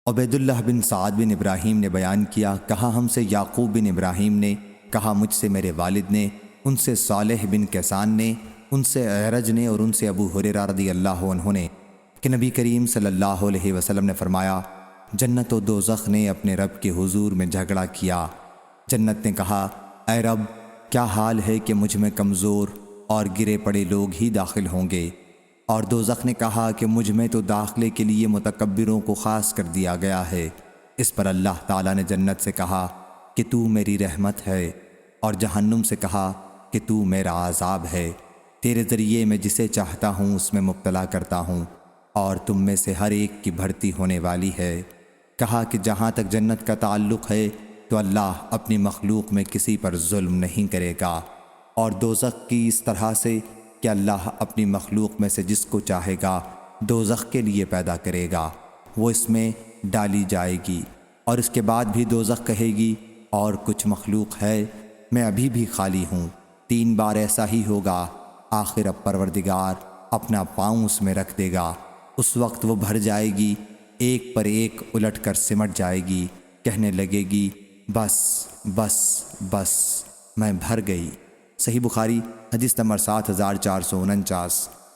عبید اللہ بن سعد بن ابراہیم نے بیان کیا، کہا ہم سے یعقوب بن ابراہیم نے، کہا مجھ سے میرے والد نے، ان سے صالح بن کیسان نے، ان سے اعرج نے، اور ان سے ابو ہریرہ رضی اللہ عنہ نے کہ نبی کریم صلی اللہ علیہ وسلم نے فرمایا، جنت و دوزخ نے اپنے رب کے حضور میں جھگڑا کیا۔ جنت نے کہا، اے رب، کیا حال ہے کہ مجھ میں کمزور اور گرے پڑے لوگ ہی داخل ہوں گے؟ اور دوزخ نے کہا کہ مجھ میں تو داخلے کے لیے متکبروں کو خاص کر دیا گیا ہے۔ اس پر اللہ تعالیٰ نے جنت سے کہا کہ تو میری رحمت ہے، اور جہنم سے کہا کہ تو میرا عذاب ہے، تیرے ذریعے میں جسے چاہتا ہوں اس میں مبتلا کرتا ہوں، اور تم میں سے ہر ایک کی بھرتی ہونے والی ہے۔ کہا کہ جہاں تک جنت کا تعلق ہے تو اللہ اپنی مخلوق میں کسی پر ظلم نہیں کرے گا، اور دوزخ کی اس طرح سے کہ اللہ اپنی مخلوق میں سے جس کو چاہے گا دوزخ کے لیے پیدا کرے گا، وہ اس میں ڈالی جائے گی، اور اس کے بعد بھی دوزخ کہے گی اور کچھ مخلوق ہے، میں ابھی بھی خالی ہوں۔ 3 بار ایسا ہی ہوگا، آخر اب پروردگار اپنا پاؤں اس میں رکھ دے گا۔ اس وقت وہ بھر جائے گی، ایک پر ایک الٹ کر سمٹ جائے گی، کہنے لگے گی، بس بس بس، میں بھر گئی۔ صحیح بخاری حدیث نمبر 7449۔